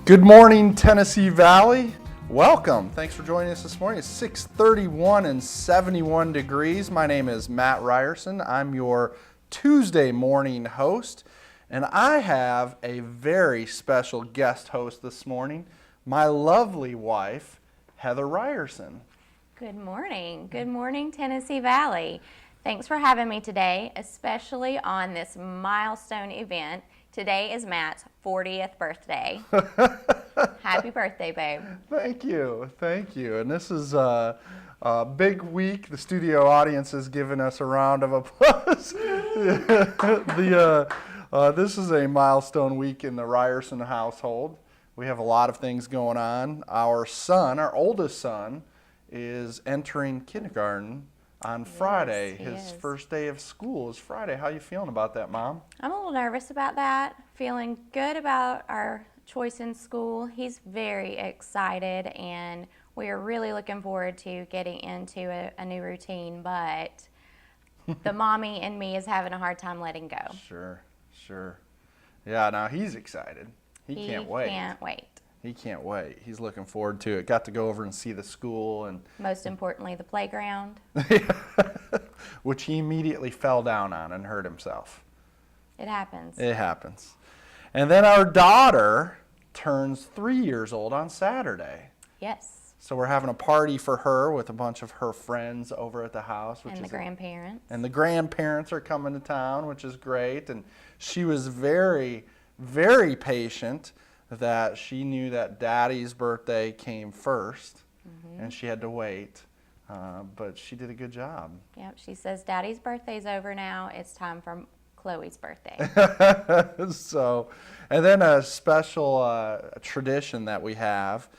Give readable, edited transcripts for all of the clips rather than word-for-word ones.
Good morning, Tennessee Valley. Welcome. Thanks for joining us this morning. It's 6:31 and 71 degrees. My name is Matt Ryerson. I'm your Tuesday morning host, and I have a very special guest host this morning, my lovely wife, Heather Ryerson. Good morning. Good morning, Tennessee Valley. Thanks for having me today, especially on this milestone event. Today is Matt's 40th birthday. Happy birthday, babe. Thank you. Thank you. And this is a big week. The studio audience has given us a round of applause. This is a milestone week in the Ryerson household. We have a lot of things going on. Our son, our oldest son, is entering kindergarten on Friday. His first day of school is Friday. How are you feeling about that, Mom? I'm a little nervous about that. Feeling good about our choice in school. He's very excited, and we are really looking forward to getting into a new routine, but the mommy in me is having a hard time letting go. Sure. Yeah, now he's excited. He can't wait. He can't wait. He's looking forward to it. Got to go over and see the school, and most importantly, the playground. Which he immediately fell down on and hurt himself. It happens. It happens. And then our daughter turns 3 years old on Saturday. Yes. So we're having a party for her with a bunch of her friends over at the house. And the grandparents. And the grandparents are coming to town, which is great. And she was very, very patient that she knew that Daddy's birthday came first, and she had to wait. But she did a good job. Yep, she says Daddy's birthday's over now. It's time for Chloe's birthday. So, and then a special tradition that we have,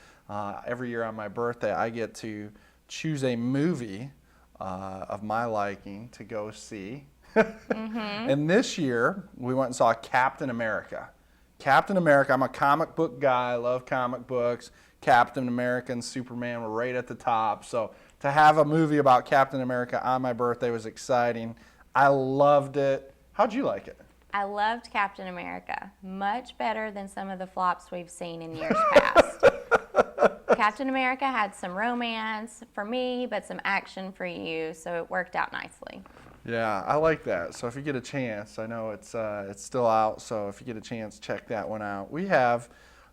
every year on my birthday, I get to choose a movie of my liking to go see. And this year, we went and saw Captain America. Captain America, I'm a comic book guy, I love comic books. Captain America and Superman were right at the top. So to have a movie about Captain America on my birthday was exciting. I loved it. How'd you like it? I loved Captain America. Much better than some of the flops we've seen in years past. Captain America had some romance for me, but some action for you, so it worked out nicely. Yeah, I like that. So if you get a chance, I know it's still out, so if you get a chance, check that one out. We have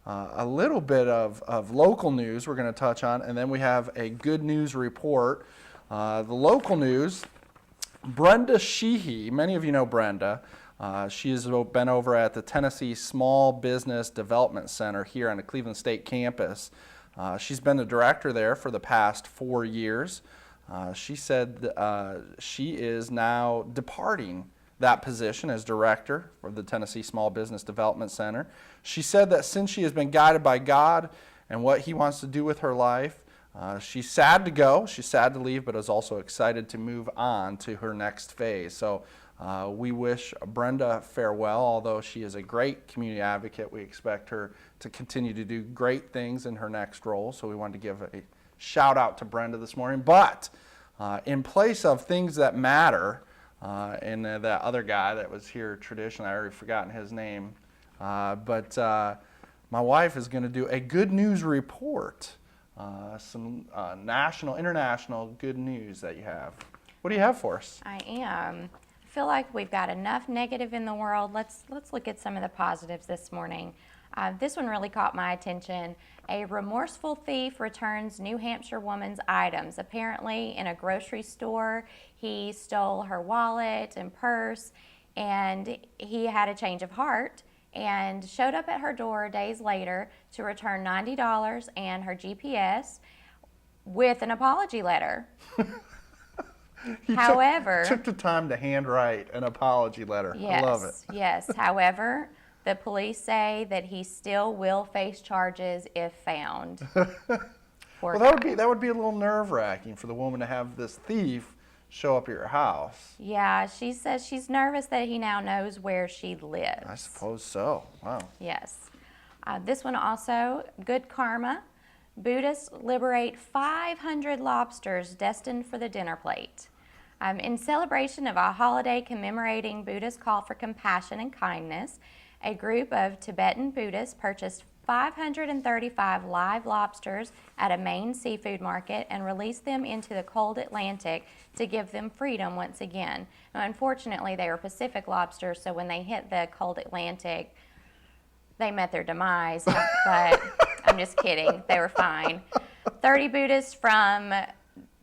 a little bit of local news we're going to touch on, and then we have a good news report. The local news, Brenda Sheehy, many of you know Brenda. She has been over at the Tennessee Small Business Development Center here on the Cleveland State campus. She's been the director there for the past 4 years. She said she is now departing that position as director for the Tennessee Small Business Development Center. She said that since she has been guided by God and what He wants to do with her life, she's sad to go, she's sad to leave, but is also excited to move on to her next phase. So we wish Brenda farewell. Although she is a great community advocate, we expect her to continue to do great things in her next role. So we wanted to give a shout out to Brenda this morning. But in place of things that matter, and that other guy that was here traditionally, I already forgotten his name, but my wife is going to do a good news report, some national, international good news that you have. What do you have for us? I am. I feel like we've got enough negative in the world. Let's look at some of the positives this morning. This one really caught my attention. A remorseful thief returns New Hampshire woman's items. Apparently in a grocery store, he stole her wallet and purse, and he had a change of heart and showed up at her door days later to return $90 and her GPS with an apology letter. However, took the time to handwrite an apology letter. Yes, I love it. Yes. However, the police say that he still will face charges if found. Well, that would be a little nerve-wracking for the woman to have this thief show up at your house. Yeah, she says she's nervous that he now knows where she lives. I suppose so. Wow. Yes. This one also, good karma. Buddhists liberate 500 lobsters destined for the dinner plate. In celebration of a holiday commemorating Buddha's call for compassion and kindness, A group of Tibetan Buddhists purchased 535 live lobsters at a Maine seafood market and released them into the cold Atlantic to give them freedom once again. Now, unfortunately, they were Pacific lobsters, so when they hit the cold Atlantic, they met their demise, but I'm just kidding. They were fine. 30 Buddhists from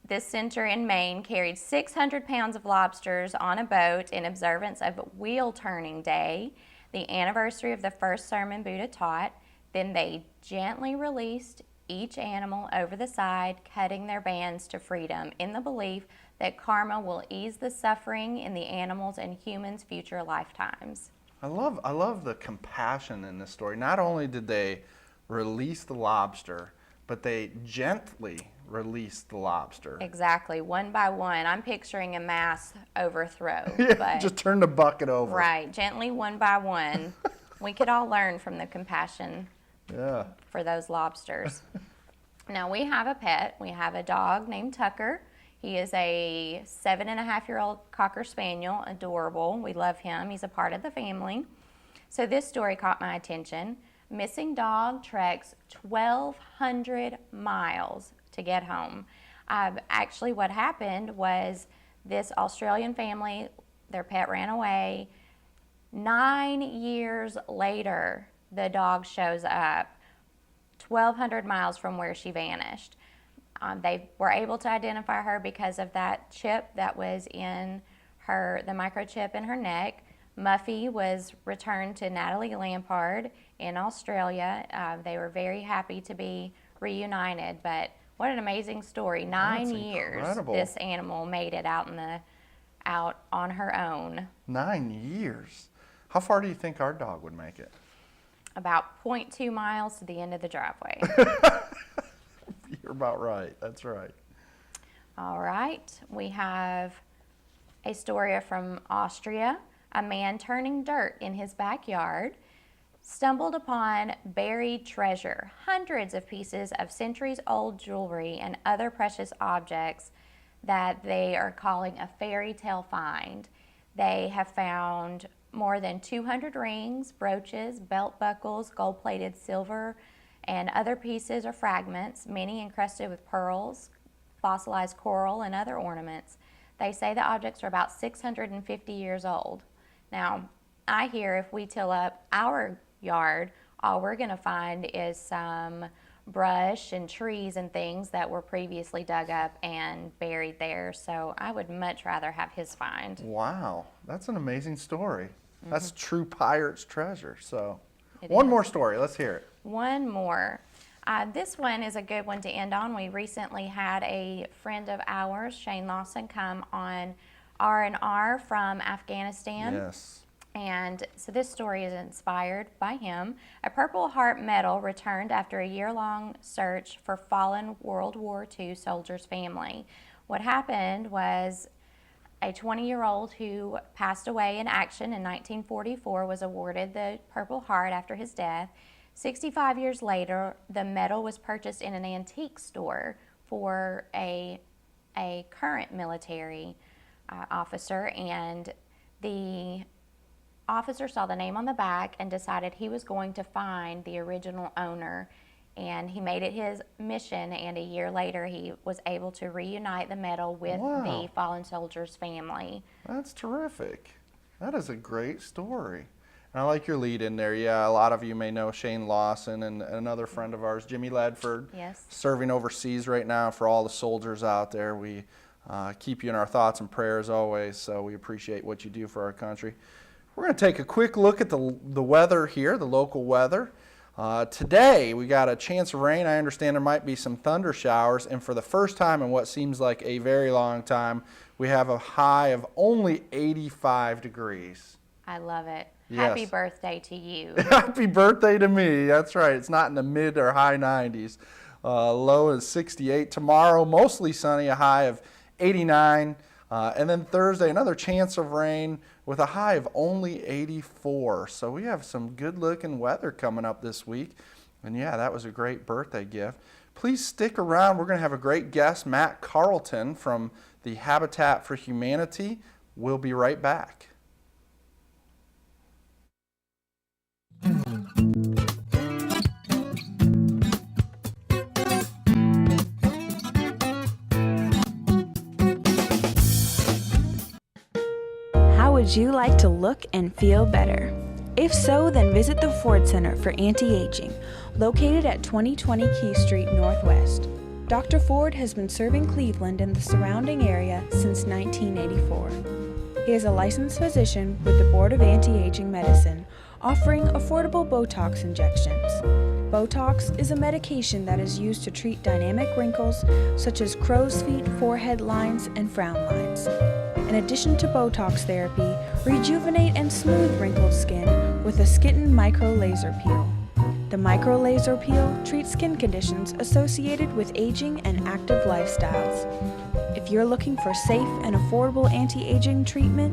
this center in Maine carried 600 pounds of lobsters on a boat in observance of Wheel Turning Day, the anniversary of the first sermon Buddha taught. Then they gently released each animal over the side, cutting their bands to freedom in the belief that karma will ease the suffering in the animals and humans' future lifetimes. I love the compassion in this story. Not only did they release the lobster, but they gently released the lobster. Exactly, one by one. I'm picturing a mass overthrow. Yeah, but, just turn the bucket over. right, gently one by one. We could all learn from the compassion for those lobsters. Now we have a pet. We have a dog named Tucker. He is a 7.5-year-old Cocker Spaniel, adorable. We love him. He's a part of the family. So this story caught my attention. Missing dog treks 1,200 miles to get home. Actually, what happened was this Australian family, their pet ran away. 9 years later, the dog shows up 1,200 miles from where she vanished. They were able to identify her because of that chip that was in her, the microchip in her neck. Muffy was returned to Natalie Lampard in Australia. They were very happy to be reunited, but what an amazing story. 9 years incredible. This animal made it out on her own. 9 years. How far do you think our dog would make it? About 0.2 miles to the end of the driveway. You're about right. That's right. All right. We have a story from Austria. A man turning dirt in his backyard stumbled upon buried treasure, hundreds of pieces of centuries-old jewelry and other precious objects that they are calling a fairy tale find. They have found more than 200 rings, brooches, belt buckles, gold-plated silver, and other pieces or fragments, many encrusted with pearls, fossilized coral, and other ornaments. They say the objects are about 650 years old. Now, I hear if we till up our yard, all we're going to find is some brush and trees and things that were previously dug up and buried there. So I would much rather have his find. Wow, that's an amazing story. That's true pirate's treasure. So, It one is. more story. Let's hear it. One more. This one is a good one to end on. We recently had a friend of ours, Shane Lawson, come on R&R from Afghanistan. Yes. And so this story is inspired by him. A Purple Heart medal returned after a year-long search for fallen World War II soldier's family. What happened was a 20-year-old who passed away in action in 1944 was awarded the Purple Heart after his death. 65 years later, the medal was purchased in an antique store for a current military officer, and the officer saw the name on the back and decided he was going to find the original owner, and he made it his mission, and a year later he was able to reunite the medal with the fallen soldier's family. That's terrific. That is a great story. And I like your lead in there. Yeah, a lot of you may know Shane Lawson and another friend of ours, Jimmy Ledford, Yes. serving overseas right now. For all the soldiers out there, we keep you in our thoughts and prayers always, so we appreciate what you do for our country. We're going to take a quick look at the weather here, the local weather. Today, we got a chance of rain. I understand there might be some thunder showers, and for the first time in what seems like a very long time, we have a high of only 85 degrees. I love it. Yes. Happy birthday to you. Happy birthday to me. That's right. It's not in the mid or high 90s. Low is 68. Tomorrow, mostly sunny, a high of 89. And then Thursday, another chance of rain with a high of only 84. So we have some good-looking weather coming up this week. And yeah, that was a great birthday gift. Please stick around. We're going to have a great guest, Matt Carlton from the Habitat for Humanity. We'll be right back. Would you like to look and feel better? If so, then visit the Ford Center for Anti-Aging, located at 2020 Key Street Northwest. Dr. Ford has been serving Cleveland and the surrounding area since 1984. He is a licensed physician with the Board of Anti-Aging Medicine, offering affordable Botox injections. Botox is a medication that is used to treat dynamic wrinkles such as crow's feet, forehead lines, and frown lines. In addition to Botox therapy, rejuvenate and smooth wrinkled skin with a Skin Micro Laser Peel. The Micro Laser Peel treats skin conditions associated with aging and active lifestyles. If you're looking for safe and affordable anti-aging treatment,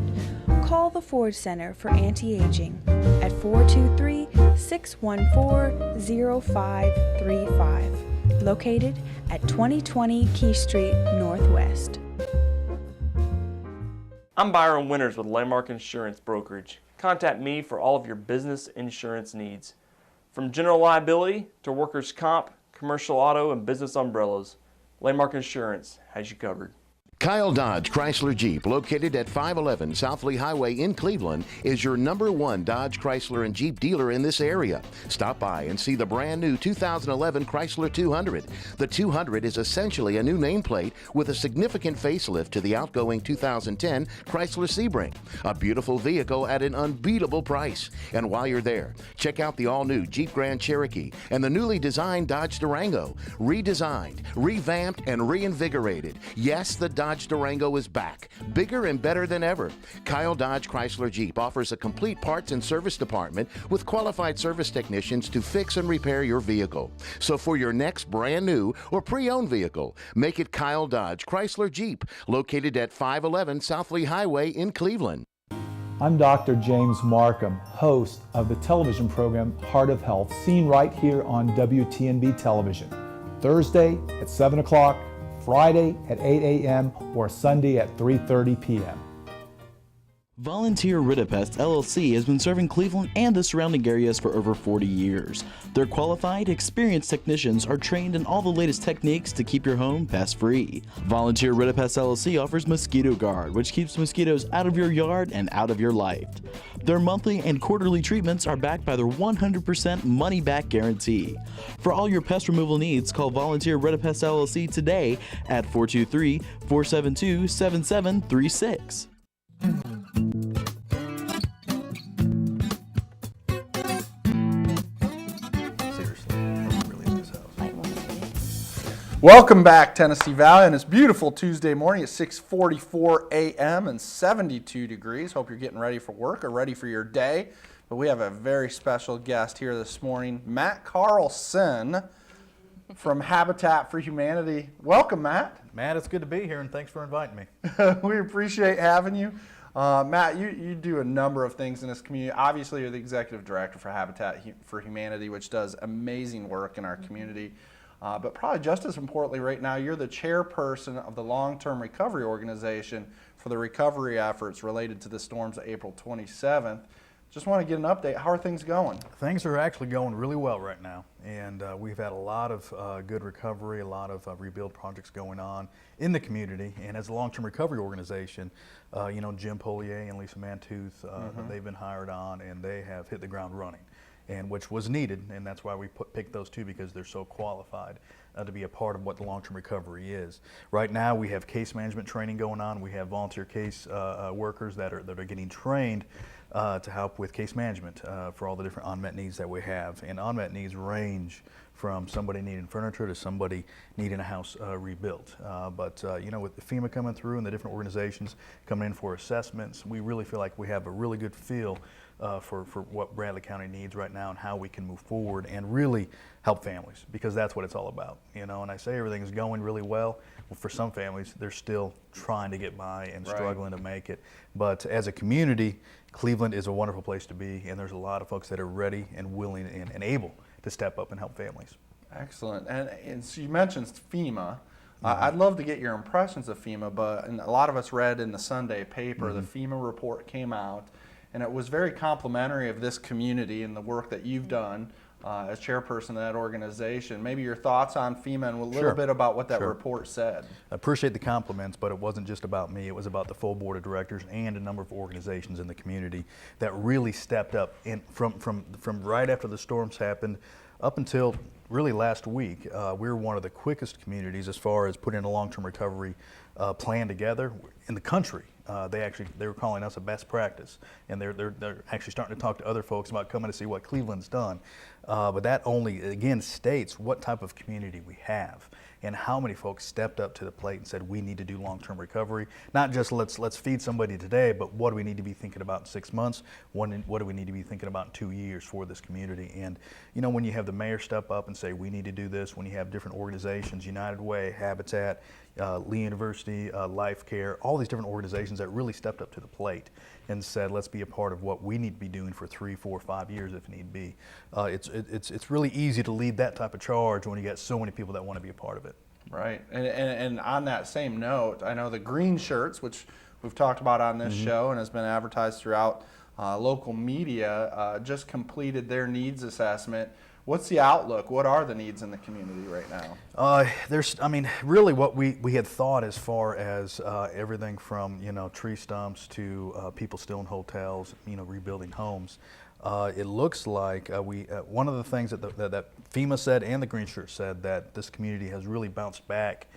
call the Ford Center for Anti-Aging at 423-614-0535, located at 2020 Key Street Northwest. I'm Byron Winters with Landmark Insurance Brokerage. Contact me for all of your business insurance needs. From general liability to workers' comp, commercial auto, and business umbrellas, Landmark Insurance has you covered. Kyle Dodge Chrysler Jeep, located at 511 South Lee Highway in Cleveland, is your #1 Dodge, Chrysler, and Jeep dealer in this area. Stop by and see the brand new 2011 Chrysler 200. The 200 is essentially a new nameplate with a significant facelift to the outgoing 2010 Chrysler Sebring. A beautiful vehicle at an unbeatable price. And while you're there, check out the all-new Jeep Grand Cherokee and the newly designed Dodge Durango. Redesigned, revamped, and reinvigorated. Yes, the Dodge Durango is back, bigger and better than ever. Kyle Dodge Chrysler Jeep offers a complete parts and service department with qualified service technicians to fix and repair your vehicle. So for your next brand new or pre-owned vehicle, make it Kyle Dodge Chrysler Jeep, located at 511 South Lee Highway in Cleveland. I'm Dr. James Markham, host of the television program Heart of Health, seen right here on WTNB television, Thursday at 7 o'clock, Friday at 8 a.m. or Sunday at 3:30 p.m. Volunteer Ridipest LLC has been serving Cleveland and the surrounding areas for over 40 years. Their qualified, experienced technicians are trained in all the latest techniques to keep your home pest-free. Volunteer Ridipest LLC offers Mosquito Guard, which keeps mosquitoes out of your yard and out of your life. Their monthly and quarterly treatments are backed by their 100% money-back guarantee. For all your pest removal needs, call Volunteer Ridipest LLC today at 423-472-7736. Welcome back, Tennessee Valley, on this beautiful Tuesday morning at 6:44 a.m. and 72 degrees. Hope you're getting ready for work or ready for your day. But we have a very special guest here this morning, Matt Carlson from Habitat for Humanity. Welcome, Matt. Matt, it's good to be here, and thanks for inviting me. We appreciate having you. Matt, you do a number of things in this community. Obviously, you're the executive director for Habitat for Humanity, which does amazing work in our community. But probably just as importantly right now, you're the chairperson of the long-term recovery organization for the recovery efforts related to the storms of April 27th. Just want to get an update. How are things going? Things are actually going really well right now, and we've had a lot of good recovery, a lot of rebuild projects going on in the community. And as a long-term recovery organization, Jim Polier and Lisa Mantooth, they've been hired on, and they have hit the ground running, and which was needed, and that's why we picked those two, because they're so qualified to be a part of what the long-term recovery is. Right now, we have case management training going on. We have volunteer case workers that are getting trained to help with case management for all the different unmet needs that we have. And unmet needs range from somebody needing furniture to somebody needing a house rebuilt. But with the FEMA coming through and the different organizations coming in for assessments, we really feel like we have a really good feel for what Bradley County needs right now and how we can move forward and really help families, because that's what it's all about. And I say everything's going really well. Well, for some families, they're still trying to get by and struggling to make it. But as a community, Cleveland is a wonderful place to be, and there's a lot of folks that are ready and willing and able to step up and help families. Excellent. And so you mentioned FEMA. I'd love to get your impressions of FEMA, but a lot of us read in the Sunday paper, the FEMA report came out, and it was very complimentary of this community and the work that you've done as chairperson of that organization. Maybe your thoughts on FEMA and a little Sure. bit about what that Sure. report said. I appreciate the compliments, but it wasn't just about me. It was about the full board of directors and a number of organizations in the community that really stepped up from right after the storms happened up until really last week. We were one of the quickest communities as far as putting a long-term recovery plan together in the country. They were calling us a best practice, and they're actually starting to talk to other folks about coming to see what Cleveland's done. But that only again states what type of community we have and how many folks stepped up to the plate and said we need to do long-term recovery. Not just let's feed somebody today, but what do we need to be thinking about in 6 months? What do we need to be thinking about in 2 years for this community? And you know, when you have the mayor step up and say we need to do this, when you have different organizations, United Way, Habitat, Lee University, Life Care, all these different organizations that really stepped up to the plate and said, let's be a part of what we need to be doing for 3, 4, 5 years if need be. It's really easy to lead that type of charge when you got so many people that want to be a part of it. Right, and on that same note, I know the green shirts, which we've talked about on this show and has been advertised throughout local media, just completed their needs assessment. What's the outlook? What are the needs in the community right now? Really what we had thought as far as everything from, tree stumps to people still in hotels, rebuilding homes. It looks like one of the things that FEMA said and the Green Shirt said that this community has really bounced back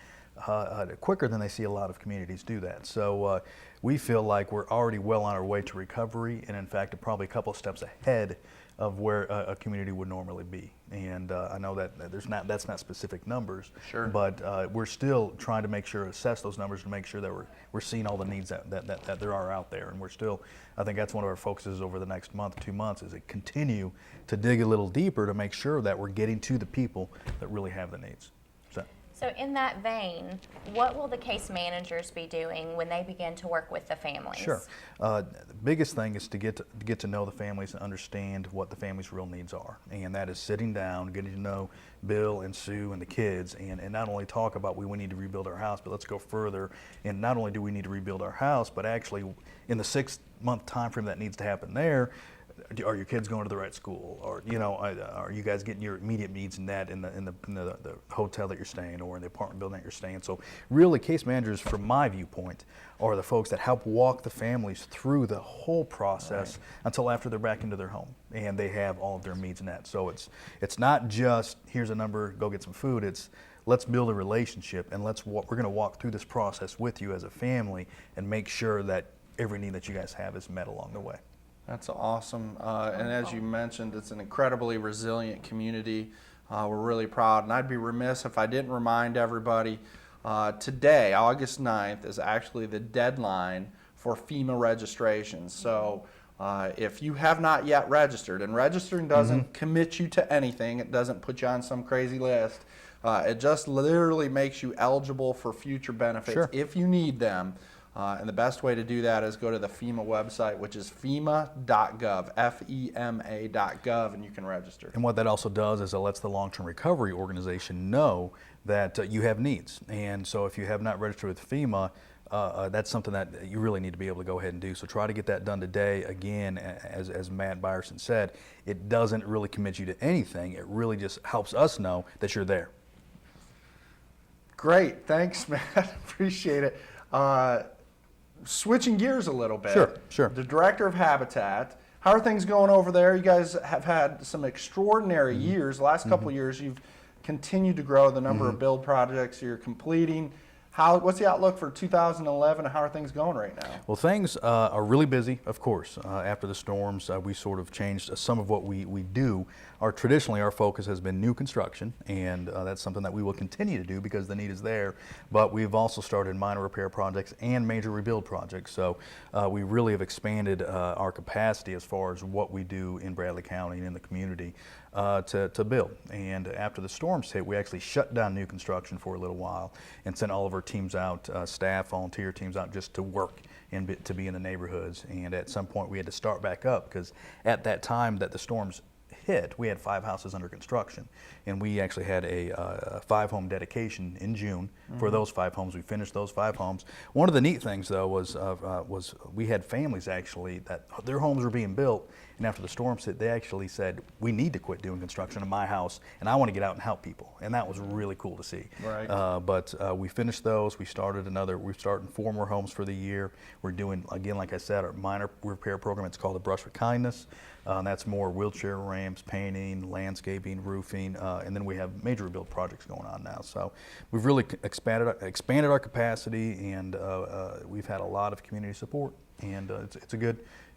quicker than they see a lot of communities do that. So we feel like we're already well on our way to recovery, and in fact, probably a couple of steps ahead of where a community would normally be. And I know that that's not specific numbers, Sure. but we're still trying to assess those numbers to make sure that we're seeing all the needs that there are out there. And we're still, I think that's one of our focuses over the next month, 2 months, is to continue to dig a little deeper to make sure that we're getting to the people that really have the needs. So in that vein, what will the case managers be doing when they begin to work with the families? Sure. The biggest thing is to get to know the families and understand what the family's real needs are. And that is sitting down, getting to know Bill and Sue and the kids, and not only talk about we need to rebuild our house, but let's go further. And not only do we need to rebuild our house, but actually in the 6-month time frame that needs to happen there, are your kids going to the right school, or are you guys getting your immediate needs in the hotel that you're staying, or in the apartment building that you're staying? So really, case managers, from my viewpoint, are the folks that help walk the families through the whole process until after they're back into their home and they have all of their needs met. So it's not just here's a number, go get some food. It's let's build a relationship, and we're going to walk through this process with you as a family and make sure that every need that you guys have is met along the way. That's awesome. And as you mentioned, it's an incredibly resilient community. We're really proud. And I'd be remiss if I didn't remind everybody, today, August 9th, is actually the deadline for FEMA registrations. So if you have not yet registered, and registering doesn't commit you to anything, it doesn't put you on some crazy list, it just literally makes you eligible for future benefits if you need them. And the best way to do that is go to the FEMA website, which is FEMA.gov, FEMA.gov, and you can register. And what that also does is it lets the long-term recovery organization know that you have needs. And so if you have not registered with FEMA, that's something that you really need to be able to go ahead and do. So try to get that done today. Again, as Matt Byerson said, it doesn't really commit you to anything. It really just helps us know that you're there. Great. Thanks, Matt. Appreciate it. Switching gears a little bit. Sure. The director of Habitat, how are things going over there? You guys have had some extraordinary years. The last couple of years, you've continued to grow the number of build projects you're completing. What's the outlook for 2011, and how are things going right now? Well, things are really busy, of course. After the storms, we sort of changed some of what we do. Traditionally, our focus has been new construction, and that's something that we will continue to do because the need is there. But we've also started minor repair projects and major rebuild projects. So we really have expanded our capacity as far as what we do in Bradley County and in the community to build. And after the storms hit, we actually shut down new construction for a little while and sent all of our teams out, staff, volunteer teams out, just to work and to be in the neighborhoods. And at some point we had to start back up because at that time that the storms hit, we had 5 houses under construction, and we actually had a 5-home dedication in June for those 5 homes. We finished those 5 homes. One of the neat things, though, was we had families actually that their homes were being built, and after the storms hit, they actually said, we need to quit doing construction in my house, and I want to get out and help people. And that was really cool to see. Right. But we finished those. We're starting 4 more homes for the year. We're doing, again, like I said, our minor repair program. It's called the Brush with Kindness. That's more wheelchair ramps, painting, landscaping, roofing, and then we have major rebuild projects going on now. So we've really expanded our capacity, and we've had a lot of community support. And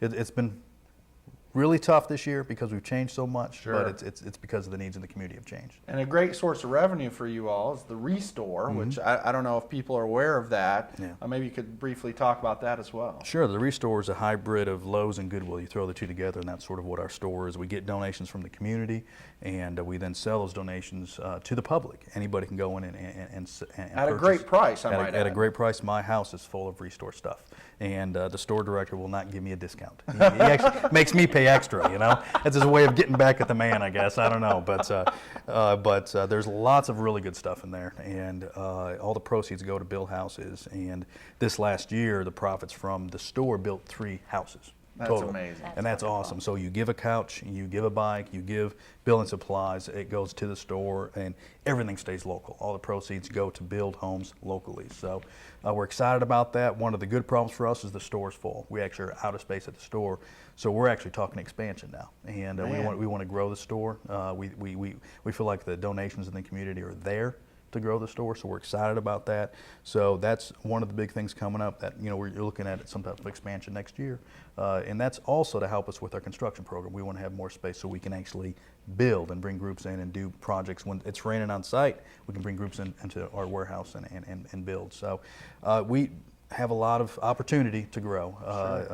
it's been really tough this year because we've changed so much, Sure. but it's because of the needs in the community have changed. And a great source of revenue for you all is the Restore, which I don't know if people are aware of that. Yeah. Maybe you could briefly talk about that as well. Sure, the Restore is a hybrid of Lowe's and Goodwill. You throw the two together, and that's sort of what our store is. We get donations from the community, and we then sell those donations to the public. Anybody can go in and At a purchase. great price, I might At a add. great price. My house is full of Restore stuff, and the store director will not give me a discount. He actually makes me pay extra, you know? That's his way of getting back at the man, I guess. I don't know, but there's lots of really good stuff in there, and all the proceeds go to build houses. And this last year, the profits from the store built 3 houses. That's total. amazing. And that's awesome. So you give a couch, you give a bike, you give building supplies, it goes to the store, and everything stays local. All the proceeds go to build homes locally. So we're excited about that. One of the good problems for us is the store's full. We actually are out of space at the store, so we're actually talking expansion now. And we want to grow the store. We feel like the donations in the community are there to grow the store, so we're excited about that. So that's one of the big things coming up that, you know, we're looking at some type of expansion next year. And that's also to help us with our construction program. We want to have more space so we can actually build and bring groups in and do projects. When it's raining on site, we can bring groups into our warehouse and build. So we have a lot of opportunity to grow,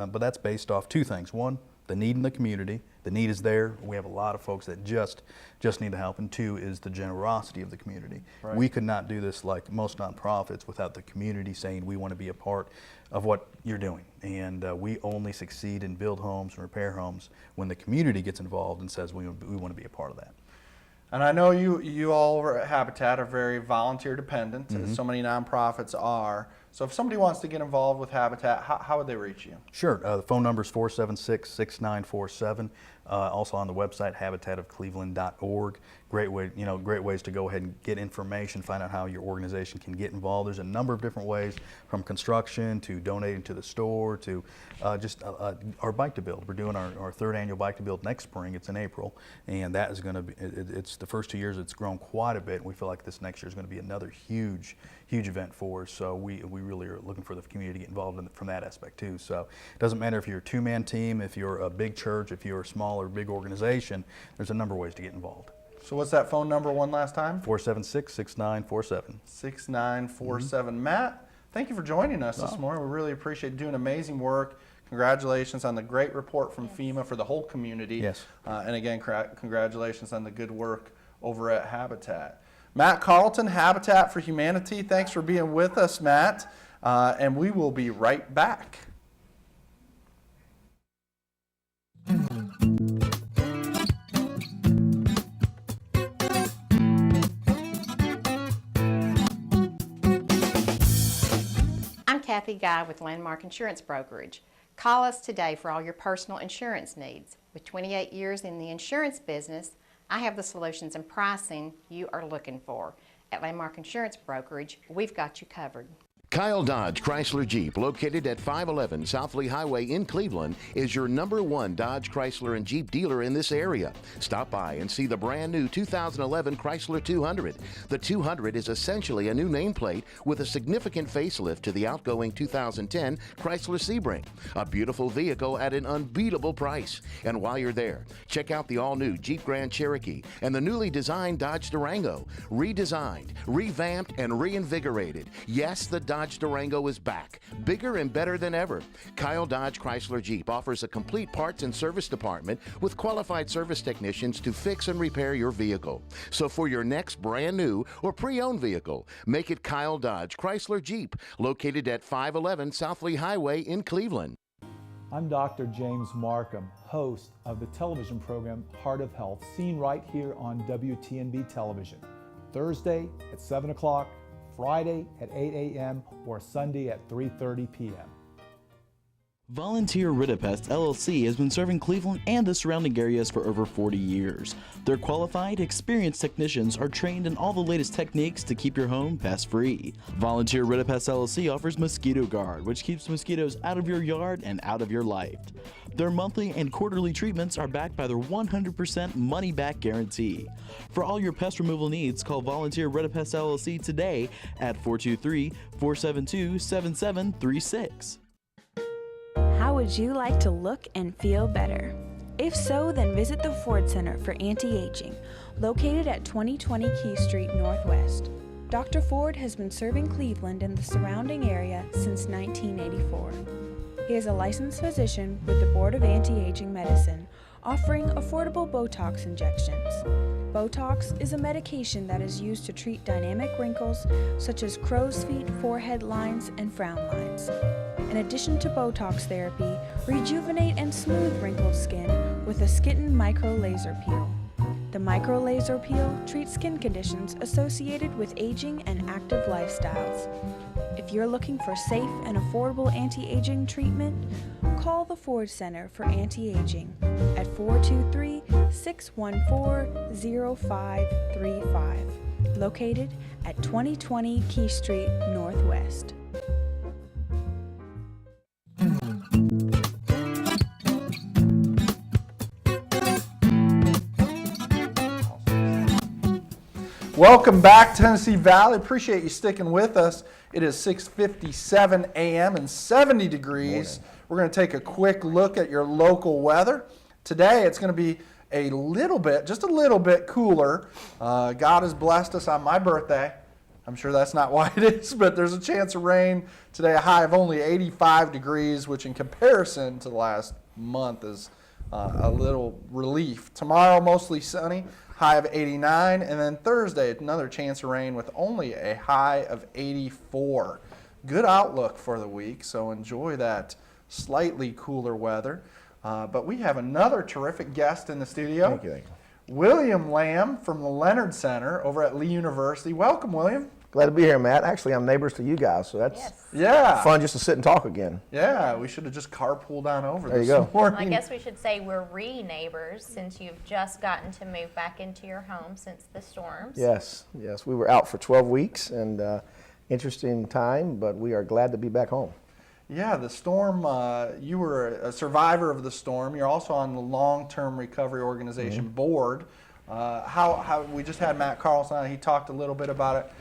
but that's based off 2 things. One, the need in the community. The need is there. We have a lot of folks that just need the help. And 2 is the generosity of the community. Right. We could not do this like most nonprofits without the community saying we want to be a part of what you're doing. And we only succeed and build homes and repair homes when the community gets involved and says we want to be a part of that. And I know you all over at Habitat are very volunteer dependent, as so many nonprofits are. So if somebody wants to get involved with Habitat, how would they reach you? Sure. The phone number is 476-6947. Also on the website, habitatofcleveland.org. Great ways to go ahead and get information, find out how your organization can get involved. There's a number of different ways, from construction to donating to the store to just our Bike to Build. We're doing our 3rd annual Bike to Build next spring. It's in April, and that is going to be. It's the first 2 years. It's grown quite a bit, and we feel like this next year is going to be another huge event for us. So we really are looking for the community to get involved from that aspect too. So it doesn't matter if you're a 2-man team, if you're a big church, if you're a small or big organization. There's a number of ways to get involved. So what's that phone number one last time? 476-6947. 6947. Matt, thank you for joining us this morning. We really appreciate you doing amazing work. Congratulations on the great report from FEMA for the whole community. Yes. And again, congratulations on the good work over at Habitat. Matt Carlton, Habitat for Humanity, thanks for being with us, Matt. And we will be right back. I'm Kathy Guy with Landmark Insurance Brokerage. Call us today for all your personal insurance needs. With 28 years in the insurance business, I have the solutions and pricing you are looking for. At Landmark Insurance Brokerage, we've got you covered. Kyle Dodge Chrysler Jeep, located at 511 South Lee Highway in Cleveland, is your #1 Dodge, Chrysler, and Jeep dealer in this area. Stop by and see the brand new 2011 Chrysler 200. The 200 is essentially a new nameplate with a significant facelift to the outgoing 2010 Chrysler Sebring. A beautiful vehicle at an unbeatable price. And while you're there, check out the all-new Jeep Grand Cherokee and the newly designed Dodge Durango. Redesigned, revamped, and reinvigorated. Yes, the Dodge Durango is back, bigger and better than ever. Kyle Dodge Chrysler Jeep offers a complete parts and service department with qualified service technicians to fix and repair your vehicle. So for your next brand new or pre-owned vehicle, make it Kyle Dodge Chrysler Jeep, located at 511 South Lee Highway in Cleveland. I'm Dr. James Markham, host of the television program Heart of Health, seen right here on WTNB television, Thursday at 7 o'clock, Friday at 8 a.m., or Sunday at 3:30 p.m. Volunteer Ridipest LLC has been serving Cleveland and the surrounding areas for over 40 years. Their qualified, experienced technicians are trained in all the latest techniques to keep your home pest-free. Volunteer Ridipest LLC offers Mosquito Guard, which keeps mosquitoes out of your yard and out of your life. Their monthly and quarterly treatments are backed by their 100% money-back guarantee. For all your pest removal needs, call Volunteer Ridipest LLC today at 423-472-7736. How would you like to look and feel better? If so, then visit the Ford Center for Anti-Aging, located at 2020 Key Street Northwest. Dr. Ford has been serving Cleveland and the surrounding area since 1984. He is a licensed physician with the Board of Anti-Aging Medicine, offering affordable Botox injections. Botox is a medication that is used to treat dynamic wrinkles such as crow's feet, forehead lines, and frown lines. In addition to Botox therapy, rejuvenate and smooth wrinkled skin with a Skin Micro Laser Peel. The Micro Laser Peel treats skin conditions associated with aging and active lifestyles. If you're looking for safe and affordable anti-aging treatment, call the Ford Center for Anti-Aging at 423-614-0535, located at 2020 Key Street Northwest. Welcome back, Tennessee Valley. Appreciate you sticking with us. It is 6:57 a.m. and 70 degrees. We're going to take a quick look at your local weather. Today, it's going to be a little bit, just a little bit cooler. God has blessed us on my birthday. I'm sure that's not why it is, but there's a chance of rain. Today, a high of only 85 degrees, which in comparison to the last month is a little relief. Tomorrow, mostly sunny. High of 89, and then Thursday, another chance of rain with only a high of 84. Good outlook for the week, so enjoy that slightly cooler weather. But we have another terrific guest in the studio. Thank you. William Lamb from the Leonard Center over at Lee University. Welcome, William. Glad to be here, Matt. Actually, I'm neighbors to you guys, so that's fun just to sit and talk again. Yeah, we should have just carpooled on over There you this go. morning. I guess we should say we're re-neighbors since you've just gotten to move back into your home since the storms. Yes, we were out for 12 weeks and interesting time, but we are glad to be back home. Yeah, the storm, you were a survivor of the storm. You're also on the long-term recovery organization board. How we just had Matt Carlson on, he talked a little bit about it.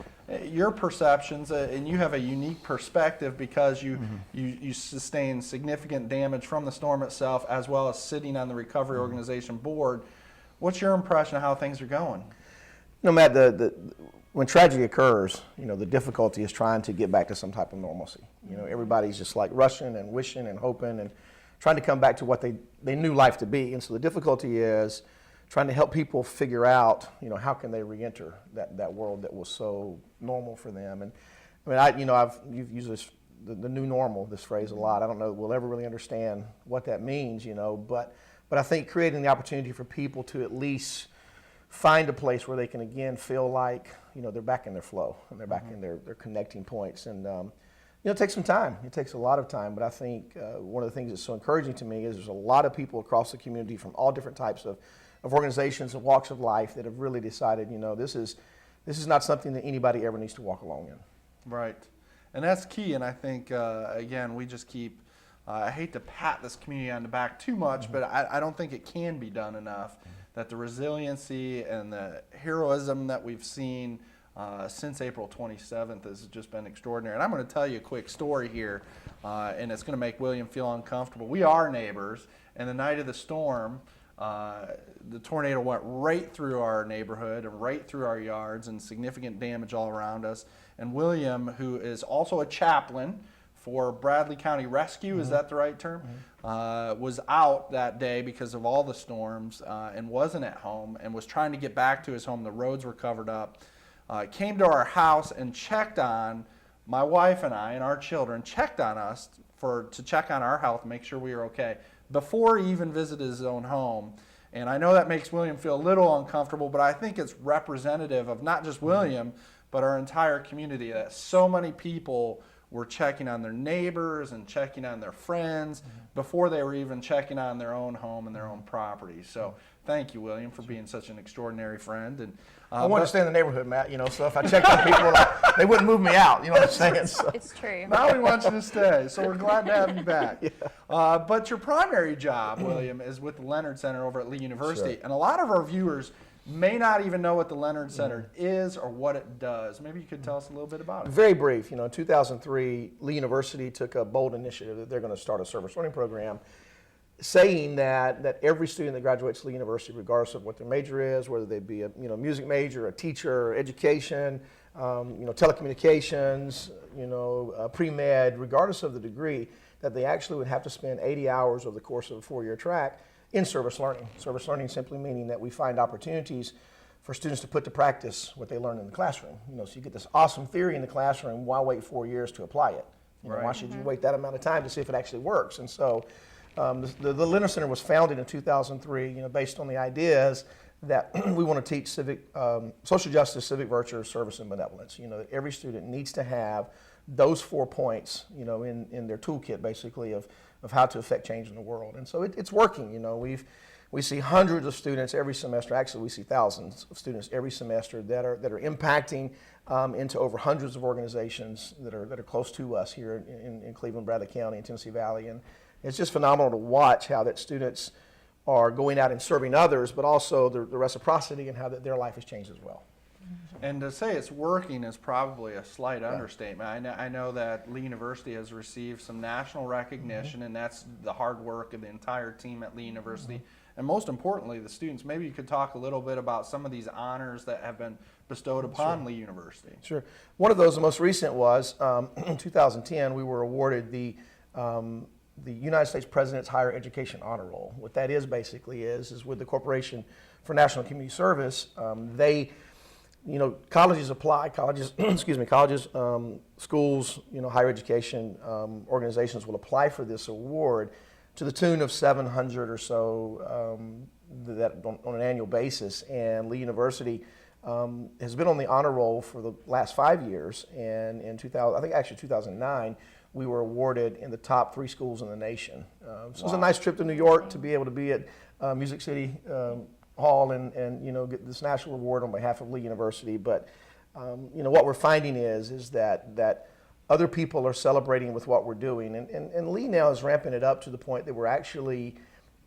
Your perceptions, and you have a unique perspective because you sustained significant damage from the storm itself as well as sitting on the recovery organization board. What's your impression of how things are going? Matt, when tragedy occurs, the difficulty is trying to get back to some type of normalcy. Everybody's just like rushing and wishing and hoping and trying to come back to what they knew life to be. And so the difficulty is trying to help people figure out, how can they re-enter that world that was so normal for them. And you've used the new normal, this phrase a lot. I don't know that we'll ever really understand what that means, but I think creating the opportunity for people to at least find a place where they can again feel like, they're back in their flow and they're back in their connecting points. And, it takes some time. It takes a lot of time, but I think one of the things that's so encouraging to me is there's a lot of people across the community from all different types of organizations and walks of life that have really decided, this is not something that anybody ever needs to walk alone in. Right. And that's key. And I think, again, we just keep, I hate to pat this community on the back too much, but I don't think it can be done enough. That the resiliency and the heroism that we've seen since April 27th has just been extraordinary. And I'm going to tell you a quick story here, and it's going to make William feel uncomfortable. We are neighbors, and the night of the storm, the tornado went right through our neighborhood and right through our yards and significant damage all around us. And William, who is also a chaplain for Bradley County Rescue, is that the right term? Was out that day because of all the storms and wasn't at home and was trying to get back to his home. The roads were covered up. Came to our house and checked on my wife and I and our children, checked on us to check on our health, make sure we were okay, before he even visited his own home. And I know that makes William feel a little uncomfortable, but I think it's representative of not just William, but our entire community, that so many people were checking on their neighbors and checking on their friends before they were even checking on their own home and their own property. So thank you, William, for being such an extraordinary friend. And I wanted to stay in the neighborhood, Matt, so if I checked on people, they wouldn't move me out, you know what I'm saying? So. It's true. Now we want you to stay, so we're glad to have you back. But your primary job, William, is with the Leonard Center over at Lee University. Sure. And a lot of our viewers may not even know what the Leonard Center is or what it does. Maybe you could tell us a little bit about it. Very brief. In 2003, Lee University took a bold initiative that they're going to start a service learning program, saying that every student that graduates Lee University, regardless of what their major is, whether they be a music major, a teacher, education, telecommunications, pre-med, regardless of the degree, that they actually would have to spend 80 hours over the course of a 4-year track in service learning. Service learning simply meaning that we find opportunities for students to put to practice what they learn in the classroom. So you get this awesome theory in the classroom, why wait 4 years to apply it? Why should you wait that amount of time to see if it actually works? And so the Leonard Center was founded in 2003, based on the ideas that we want to teach social justice, civic virtue, service, and benevolence. That every student needs to have those 4 points, in their toolkit, basically, of how to affect change in the world. And so it's working. We see hundreds of students every semester. Actually, we see thousands of students every semester that are impacting into over hundreds of organizations that are close to us here in Cleveland, Bradley County, and Tennessee Valley. And it's just phenomenal to watch how that students are going out and serving others, but also the reciprocity and how that their life has changed as well. And to say it's working is probably a slight understatement. I know that Lee University has received some national recognition, and that's the hard work of the entire team at Lee University. And most importantly, the students. Maybe you could talk a little bit about some of these honors that have been bestowed upon Lee University. Sure. One of those, the most recent, was in 2010, we were awarded the United States President's Higher Education Honor Roll. What that is basically is with the Corporation for National Community Service, colleges apply, schools, higher education organizations will apply for this award to the tune of 700 or so that on an annual basis. And Lee University has been on the honor roll for the last 5 years. And in 2009, we were awarded in the top 3 schools in the nation. So it was a nice trip to New York to be able to be at Music City Hall and get this national award on behalf of Lee University. But what we're finding is that other people are celebrating with what we're doing, and Lee now is ramping it up to the point that we're actually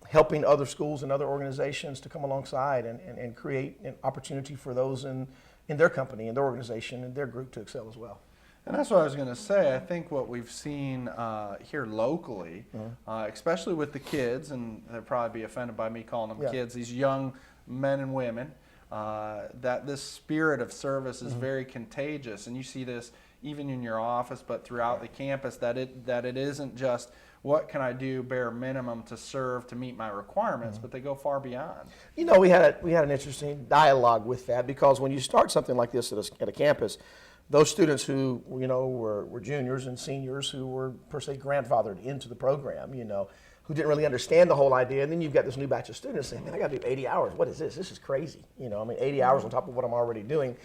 helping other schools and other organizations to come alongside and create an opportunity for those in their company, in their organization, and their group to excel as well. And that's what I was going to say. I think what we've seen here locally, especially with the kids, and they'll probably be offended by me calling them kids, these young men and women, that this spirit of service is very contagious. And you see this even in your office, but throughout the campus, that it isn't just what can I do bare minimum to serve to meet my requirements, but they go far beyond. We had an interesting dialogue with that, because when you start something like this at a campus, those students who were juniors and seniors who were per se grandfathered into the program, who didn't really understand the whole idea, and then you've got this new batch of students saying, "Man, I got to do 80 hours. What is this? This is crazy." 80 hours on top of what I'm already doing.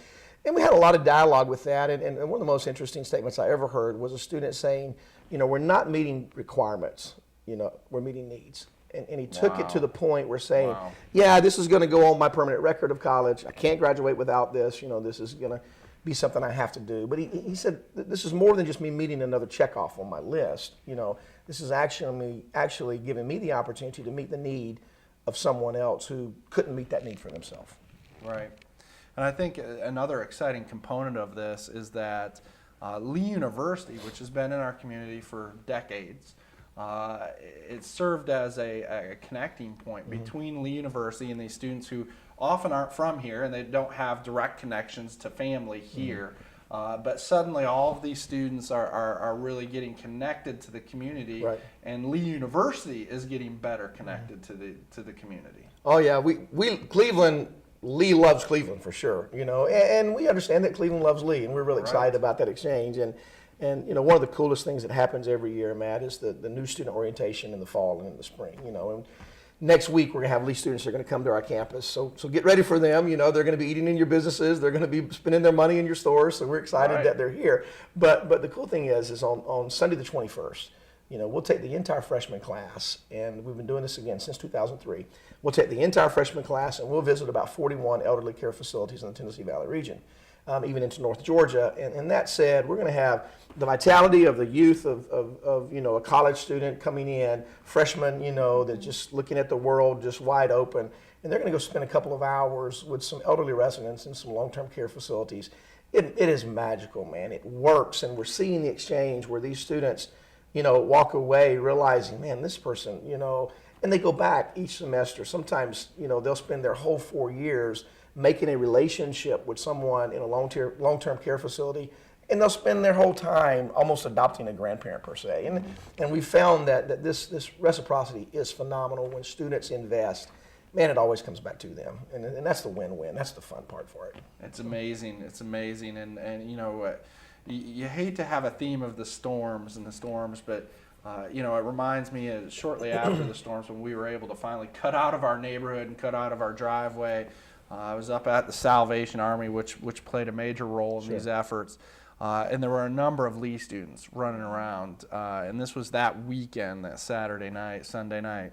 And we had a lot of dialogue with that, and one of the most interesting statements I ever heard was a student saying, we're not meeting requirements, we're meeting needs. And he took it to the point where saying, yeah, this is going to go on my permanent record of college. I can't graduate without this. This is going to be something I have to do. But he said, this is more than just me meeting another check off on my list. This is actually giving me the opportunity to meet the need of someone else who couldn't meet that need for themselves. Right. And I think another exciting component of this is that Lee University, which has been in our community for decades, it served as a connecting point between Lee University and these students who often aren't from here and they don't have direct connections to family here. But suddenly all of these students are really getting connected to the community, and Lee University is getting better connected to the community. Oh yeah, Lee loves Cleveland for sure, and we understand that Cleveland loves Lee, and we're really excited about that exchange. And one of the coolest things that happens every year, Matt, is the new student orientation in the fall and in the spring. And next week we're going to have lease students that are going to come to our campus. So get ready for them. You know, they're going to be eating in your businesses. They're going to be spending their money in your stores. So we're excited that they're here. But the cool thing is on Sunday the 21st, you know, we'll take the entire freshman class, and we've been doing this again since 2003. We'll take the entire freshman class and we'll visit about 41 elderly care facilities in the Tennessee Valley region, even into North Georgia. And that said, we're going to have the vitality of the youth of you know, a college student coming in, freshmen, you know, that's just looking at the world just wide open. And they're going to go spend a couple of hours with some elderly residents in some long-term care facilities. It is magical, man. It works, and we're seeing the exchange where these students, you know, walk away realizing, man, this person, you know, and they go back each semester. Sometimes, you know, they'll spend their whole 4 years making a relationship with someone in a long-term care facility, and they'll spend their whole time almost adopting a grandparent per se. And we found that this reciprocity is phenomenal when students invest. Man, it always comes back to them, and that's the win-win. That's the fun part for it. It's amazing. It's amazing, and you know, you hate to have a theme of the storms, but you know, it reminds me of shortly after the storms when we were able to finally cut out of our neighborhood and cut out of our driveway. I was up at the Salvation Army, which played a major role in these efforts, and there were a number of Lee students running around, and this was that weekend, that Saturday night, Sunday night,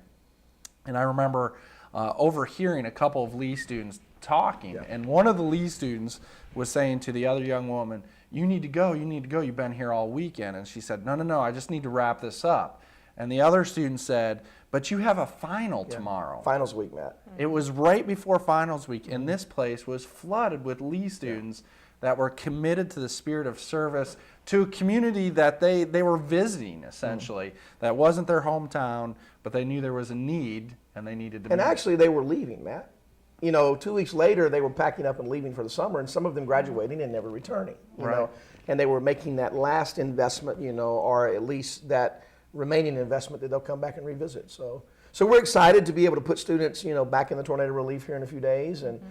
and I remember overhearing a couple of Lee students talking, and one of the Lee students was saying to the other young woman, you need to go, you've been here all weekend. And she said, no, I just need to wrap this up. And the other student said, but you have a final tomorrow. Finals week, Matt. It was right before finals week, and this place was flooded with Lee students that were committed to the spirit of service to a community that they were visiting, essentially. That wasn't their hometown, but they knew there was a need, and they needed to And meet. actually, they were leaving, Matt. You know, 2 weeks later, they were packing up and leaving for the summer, and some of them graduating and never returning, you know. And they were making that last investment, you know, or at least that remaining investment that they'll come back and revisit. So we're excited to be able to put students, you know, back in the tornado relief here in a few days and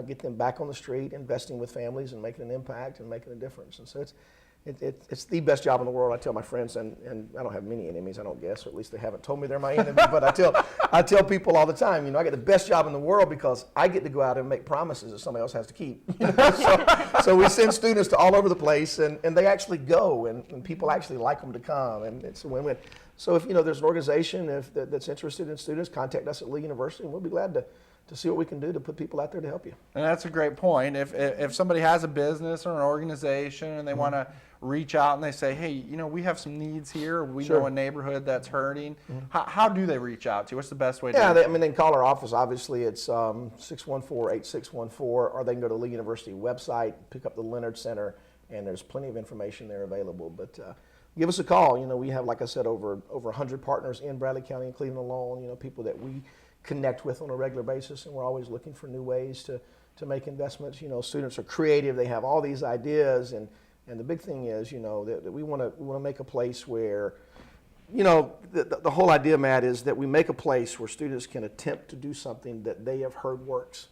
get them back on the street, investing with families and making an impact and making a difference. And so it's the best job in the world. I tell my friends, and I don't have many enemies, I don't guess, or at least they haven't told me they're my enemy, but I tell people all the time, you know, I get the best job in the world because I get to go out and make promises that somebody else has to keep. You know? so we send students to all over the place, and they actually go, and people actually like them to come, and it's a win-win. So if, you know, there's an organization that's interested in students, contact us at Lee University, and we'll be glad to see what we can do to put people out there to help you. And that's a great point. If somebody has a business or an organization and they want to reach out and they say, hey, you know, we have some needs here, we know a neighborhood that's hurting, how do they reach out to you? What's the best way to do it? I mean, they can call our office. Obviously, it's 614-8614, or they can go to Lee University website, pick up the Leonard Center, and there's plenty of information there available. But give us a call. You know, we have, like I said, over 100 partners in Bradley County and Cleveland alone, you know, people that we connect with on a regular basis, and we're always looking for new ways to make investments. You know, students are creative, they have all these ideas, and the big thing is, you know, that we want to make a place where, you know, the whole idea, Matt, is that we make a place where students can attempt to do something that they have heard works.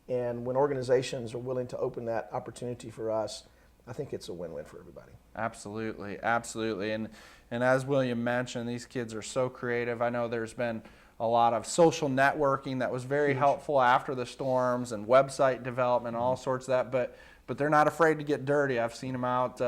And when organizations are willing to open that opportunity for us, I think it's a win-win for everybody. Absolutely, absolutely. And as William mentioned, these kids are so creative. I know there's been a lot of social networking that was very helpful after the storms, and website development, all sorts of that, but they're not afraid to get dirty. I've seen them out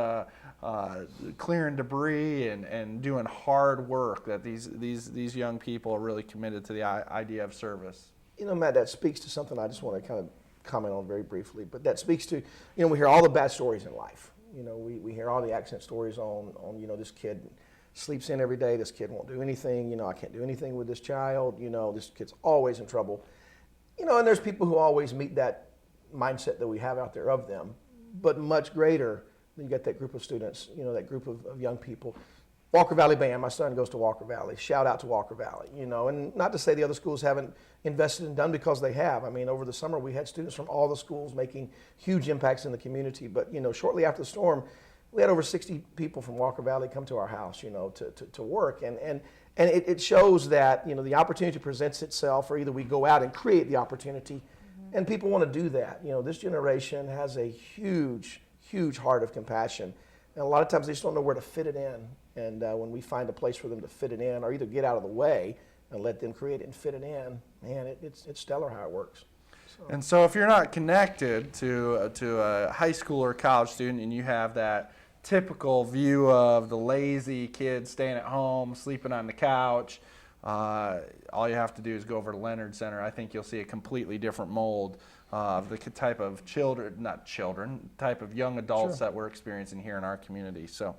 clearing debris and doing hard work. That these young people are really committed to the idea of service. You know, Matt, that speaks to something I just want to kind of comment on very briefly, but that speaks to, you know, we hear all the bad stories in life. You know, we hear all the accident stories on you know, this kid sleeps in every day, this kid won't do anything, you know, I can't do anything with this child, you know, this kid's always in trouble. You know, and there's people who always meet that mindset that we have out there of them, but much greater, you get that group of students, you know, that group of young people. Walker Valley Band, my son goes to Walker Valley, shout out to Walker Valley, you know, and not to say the other schools haven't invested and done, because they have. I mean, over the summer we had students from all the schools making huge impacts in the community, but, you know, shortly after the storm, we had over 60 people from Walker Valley come to our house, you know, to work. And it shows that, you know, the opportunity presents itself, or either we go out and create the opportunity, and people want to do that. You know, this generation has a huge, huge heart of compassion. And a lot of times they just don't know where to fit it in. And when we find a place for them to fit it in, or either get out of the way, and let them create it and fit it in, man, it's stellar how it works. So. And so if you're not connected to a high school or college student and you have that typical view of the lazy kid staying at home, sleeping on the couch, all you have to do is go over to Leonard Center. I think you'll see a completely different mold of the type of type of young adults that we're experiencing here in our community. So,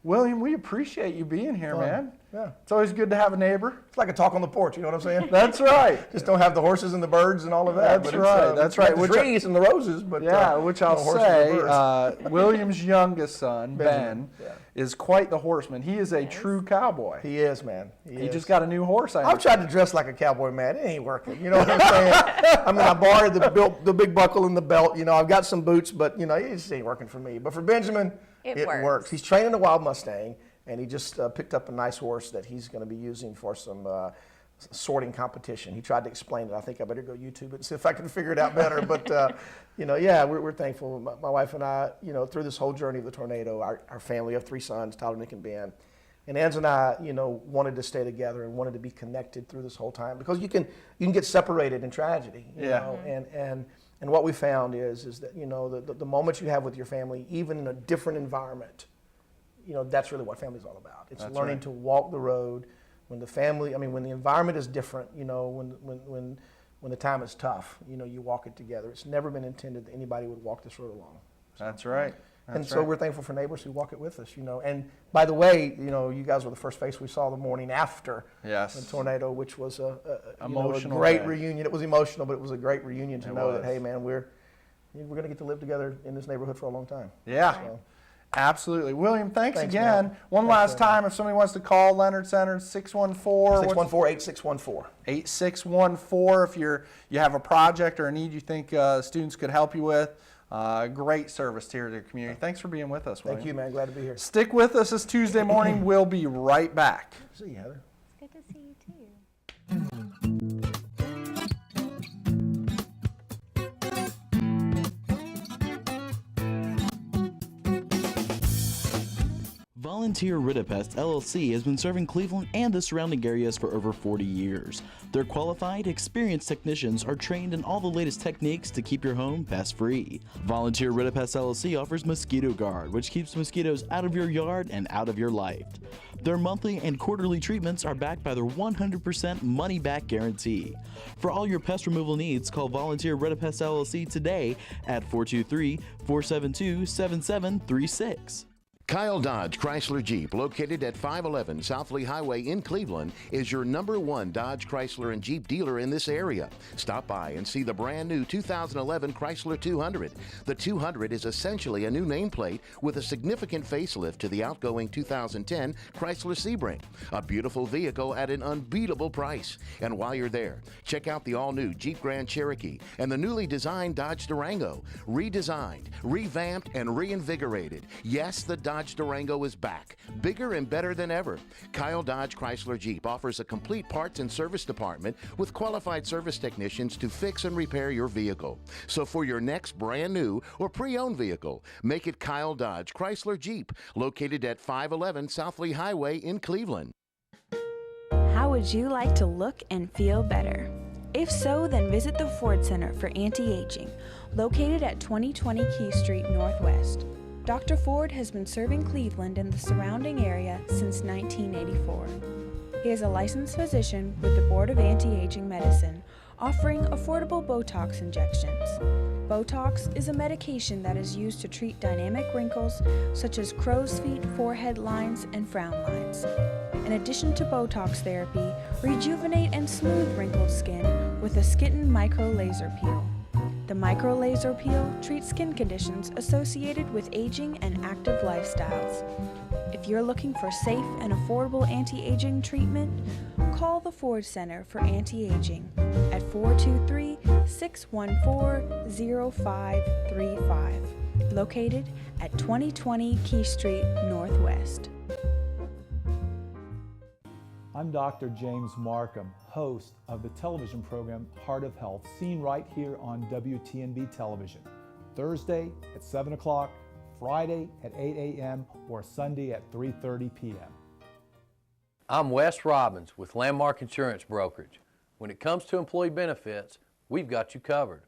William, we appreciate you being here, man. Yeah. It's always good to have a neighbor. It's like a talk on the porch, you know what I'm saying? That's right. Just don't have the horses and the birds and all of that. That's right. That's right. The trees and the roses, but which I'll horses and birds. say, William's youngest son, Ben, is quite the horseman. He is a true cowboy. He is, man. He just got a new horse. I've tried to dress like a cowboy, man. It ain't working. You know what I'm saying? I mean, I borrowed the big buckle and the belt. You know, I've got some boots, but you know, it just ain't working for me. But for Benjamin, it works. He's training a wild Mustang, and he just picked up a nice horse that he's going to be using for some sorting competition. He tried to explain it. I think I better go YouTube it and see if I can figure it out better. But you know, yeah, we're thankful. My wife and I, you know, through this whole journey of the tornado, our family of 3 sons, Tyler, Nick, and Ben. And Anz and I, you know, wanted to stay together and wanted to be connected through this whole time, because you can get separated in tragedy, you know, and what we found is that, you know, the moments you have with your family, even in a different environment, you know, that's really what family's all about. It's learning to walk the road when the family, I mean, when the environment is different, you know, when the time is tough, you know, you walk it together. It's never been intended that anybody would walk this road alone. So. That's right. So we're thankful for neighbors who walk it with us, you know. And by the way, you know, you guys were the first face we saw the morning after the tornado, which was a great reunion. It was emotional, but it was a great reunion to know that, hey, man, we're going to get to live together in this neighborhood for a long time. Yeah. So. Absolutely. William, thanks again. Man. One last time, if somebody wants to call Leonard Center, 614-8614. 8614 if you have a project or a need you think students could help you with. Great service here to the community. Thanks for being with us, William. Thank you, man. Glad to be here. Stick with us this Tuesday morning. We'll be right back. See you, Heather. It's good to see you, too. Volunteer Ridipest LLC has been serving Cleveland and the surrounding areas for over 40 years. Their qualified, experienced technicians are trained in all the latest techniques to keep your home pest-free. Volunteer Ridipest LLC offers Mosquito Guard, which keeps mosquitoes out of your yard and out of your life. Their monthly and quarterly treatments are backed by their 100% money-back guarantee. For all your pest removal needs, call Volunteer Ridipest LLC today at 423-472-7736. Kyle Dodge Chrysler Jeep, located at 511 South Lee Highway in Cleveland, is your #1 Dodge Chrysler and Jeep dealer in this area. Stop by and see the brand new 2011 Chrysler 200. The 200 is essentially a new nameplate with a significant facelift to the outgoing 2010 Chrysler Sebring. A beautiful vehicle at an unbeatable price. And while you're there, check out the all-new Jeep Grand Cherokee and the newly designed Dodge Durango. Redesigned, revamped, and reinvigorated. Yes, the Dodge Durango is back, bigger and better than ever. Kyle Dodge Chrysler Jeep offers a complete parts and service department with qualified service technicians to fix and repair your vehicle. So for your next brand new or pre-owned vehicle, make it Kyle Dodge Chrysler Jeep, located at 511 South Lee Highway in Cleveland. How would you like to look and feel better? If so, then visit the Ford Center for Anti-Aging, located at 2020 Key Street Northwest. Dr. Ford has been serving Cleveland and the surrounding area since 1984. He is a licensed physician with the Board of Anti-Aging Medicine, offering affordable Botox injections. Botox is a medication that is used to treat dynamic wrinkles such as crow's feet, forehead lines, and frown lines. In addition to Botox therapy, rejuvenate and smooth wrinkled skin with a Skin Micro Laser Peel. The Micro Laser Peel treats skin conditions associated with aging and active lifestyles. If you're looking for safe and affordable anti-aging treatment, call the Ford Center for Anti-Aging at 423-614-0535, located at 2020 Key Street Northwest. I'm Dr. James Markham, host of the television program Heart of Health, seen right here on WTNB television, Thursday at 7 o'clock, Friday at 8 a.m., or Sunday at 3:30 p.m. I'm Wes Robbins with Landmark Insurance Brokerage. When it comes to employee benefits, we've got you covered.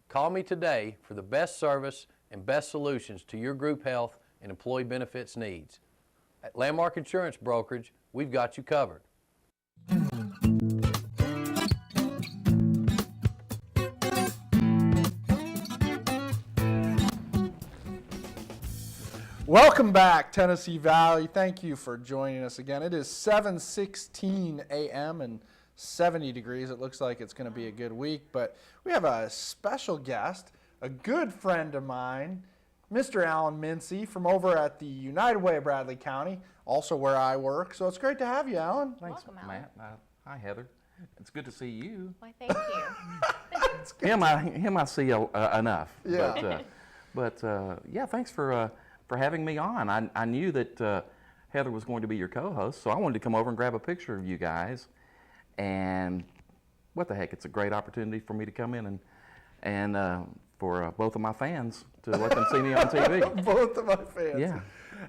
Call me today for the best service and best solutions to your group health and employee benefits needs. At Landmark Insurance Brokerage, we've got you covered. Welcome back, Tennessee Valley. Thank you for joining us again. It is 7:16 a.m. and 70 degrees. It looks like it's going to be a good week, but we have a special guest, a good friend of mine, Mr. Alan Mincy from over at the United Way of Bradley County, also where I work. So it's great to have you, Alan. Thanks, Welcome, Matt. Hi, Heather. It's good to see you. Why, thank you. Him I see enough. Yeah. But yeah, thanks for having me on. I knew that Heather was going to be your co-host, so I wanted to come over and grab a picture of you guys. And what the heck, it's a great opportunity for me to come in and for both of my fans to let them see me on TV. Both of my fans. Yeah.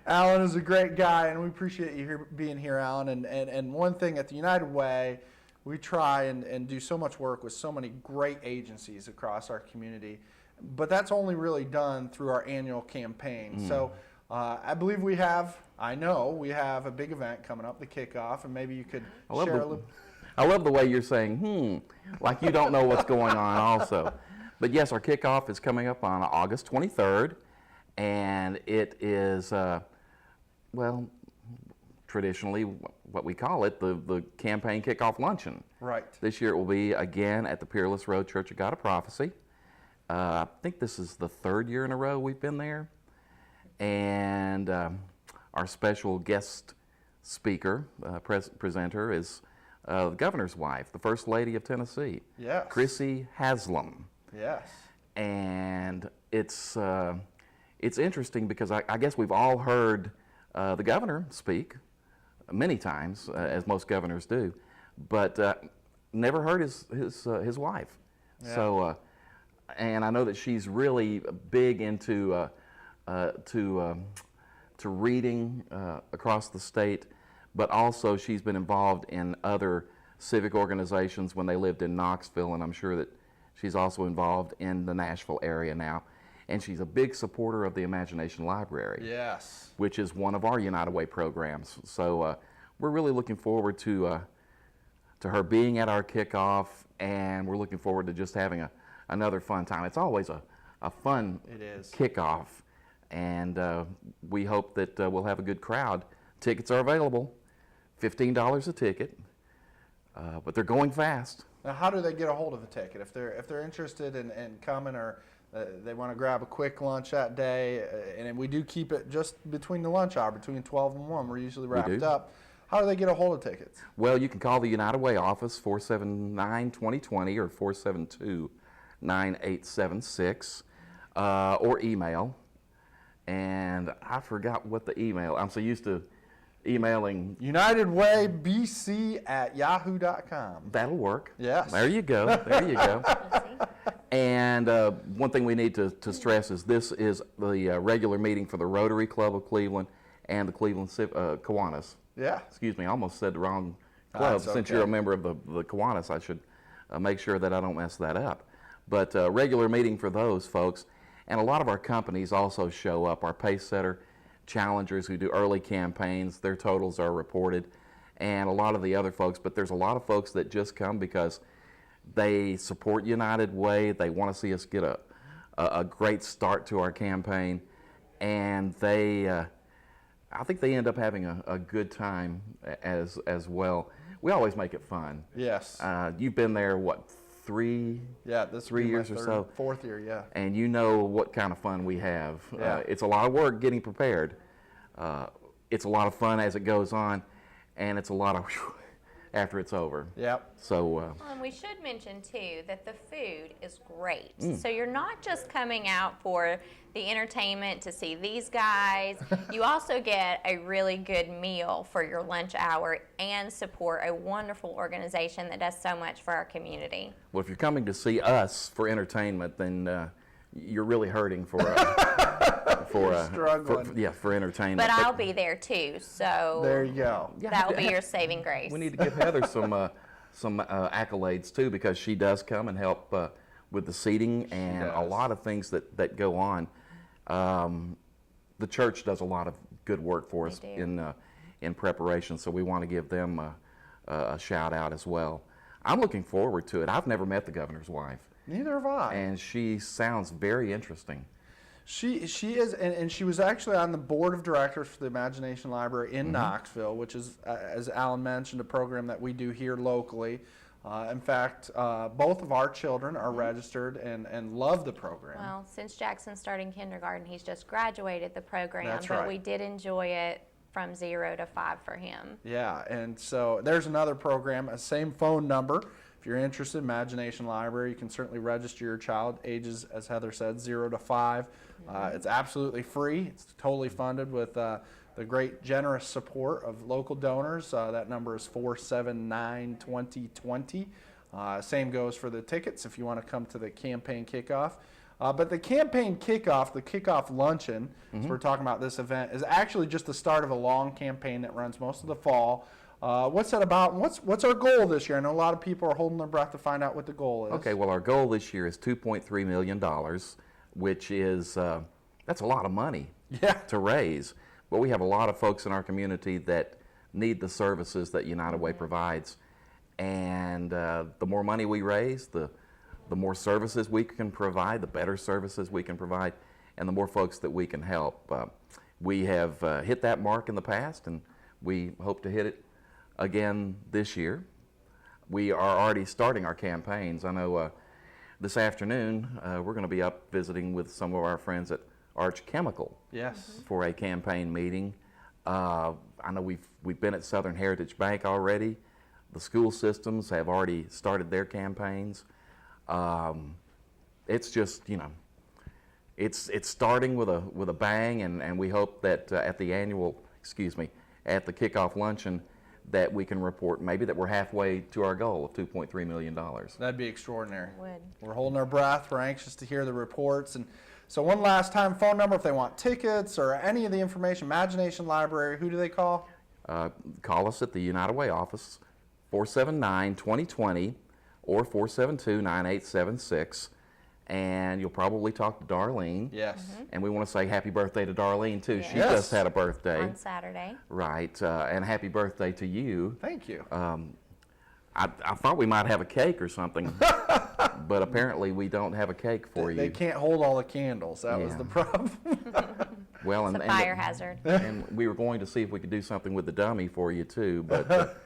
Alan is a great guy, and we appreciate you being here, Alan. And one thing at the United Way, we try and do so much work with so many great agencies across our community, but that's only really done through our annual campaign. So I believe I know we have a big event coming up, the kickoff, and maybe you could share a little. I love the way you're saying, like you don't know what's going on also. But yes, our kickoff is coming up on August 23rd, and it is, well, traditionally what we call it, the campaign kickoff luncheon. Right. This year it will be again at the Peerless Road Church of God of Prophecy. I think this is the third year in a row we've been there. And our special guest speaker, presenter, is the governor's wife, the First Lady of Tennessee, Yes. Chrissy Haslam. Yes. And it's interesting because I guess we've all heard the governor speak many times, as most governors do, but never heard his wife. Yeah. So, and I know that she's really big into to reading across the state, but also she's been involved in other civic organizations when they lived in Knoxville, and I'm sure that she's also involved in the Nashville area now. And she's a big supporter of the Imagination Library, Yes. which is one of our United Way programs. So we're really looking forward to her being at our kickoff, and we're looking forward to just having another fun time. It's always a fun kickoff, and we hope that we'll have a good crowd. Tickets are available, $15 a ticket, but they're going fast. Now, how do they get a hold of the ticket? If they're interested in coming, or they want to grab a quick lunch that day, and we do keep it just between the lunch hour, between 12 and 1. We're usually wrapped up. How do they get a hold of tickets? Well, you can call the United Way office, 479-2020 or 472-9876, or email. And I forgot what the email. I'm so used to emailing. UnitedWayBC@yahoo.com. That'll work. Yes. There you go. There you go. And one thing we need to stress is this is the regular meeting for the Rotary Club of Cleveland and the Cleveland Kiwanis. Yeah. Excuse me, I almost said the wrong club. Since you're a member of the Kiwanis, I should make sure that I don't mess that up. But regular meeting for those folks. And a lot of our companies also show up. Our pace setter challengers who do early campaigns, their totals are reported, and a lot of the other folks. But there's a lot of folks that just come because they support United Way. They want to see us get a great start to our campaign, and I think they end up having a good time as well. We always make it fun. Yes. You've been there, what, 3 years or so? Fourth year, yeah. And you know what kind of fun we have. Yeah. It's a lot of work getting prepared. It's a lot of fun as it goes on, and it's a lot of after it's over. Yep. So. Well, and we should mention too that the food is great. So you're not just coming out for the entertainment to see these guys. You also get a really good meal for your lunch hour and support a wonderful organization that does so much for our community. Well, if you're coming to see us for entertainment, then you're really hurting for Struggling. for entertainment. But I'll be there too, so There you go. that'll be your saving grace. We need to give Heather some accolades too, because she does come and help with the seating and a lot of things that go on. The church does a lot of good work for us in preparation, so we want to give them a shout out as well. I'm looking forward to it. I've never met the governor's wife. Neither have I. And she sounds very interesting. She is, and she was actually on the board of directors for the Imagination Library in Knoxville, which is, as Alan mentioned, a program that we do here locally. In fact, both of our children are registered and love the program. Well, since Jackson's starting kindergarten, he's just graduated the program, That's but right. we did enjoy it from 0 to 5 for him. Yeah, and so there's another program, same phone number. If you're interested, Imagination Library, you can certainly register your child, ages, as Heather said, 0 to 5. It's absolutely free. It's totally funded with the great generous support of local donors. That number is 479-2020. Same goes for the tickets if you want to come to the campaign kickoff. But the campaign kickoff, the kickoff luncheon, as we're talking about this event, is actually just the start of a long campaign that runs most of the fall. What's that about? And what's our goal this year? I know a lot of people are holding their breath to find out what the goal is. Okay, well, our goal this year is $2.3 million, which is, that's a lot of money to raise. But we have a lot of folks in our community that need the services that United Way provides. And the more money we raise, the more services we can provide, the better services we can provide, and the more folks that we can help. We have hit that mark in the past, and we hope to hit it again this year. We are already starting our campaigns. I know this afternoon we're going to be up visiting with some of our friends at Arch Chemical for a campaign meeting. I know we've been at Southern Heritage Bank already. The school systems have already started their campaigns. It's just, you know, it's starting with a bang, and we hope that at the kickoff luncheon that we can report maybe that we're halfway to our goal of $2.3 million. That'd be extraordinary. Would. We're holding our breath. We're anxious to hear the reports. And so one last time, phone number if they want tickets or any of the information, Imagination Library, who do they call? Call us at the United Way office, 479-2020 or 472-9876. And you'll probably talk to Darlene. Yes. And we want to say happy birthday to Darlene, too. Yes. She just had a birthday. On Saturday. Right. And happy birthday to you. Thank you. I thought we might have a cake or something, but apparently we don't have a cake for you. They can't hold all the candles. That was the problem. Well, It's a fire hazard. And we were going to see if we could do something with the dummy for you, too, but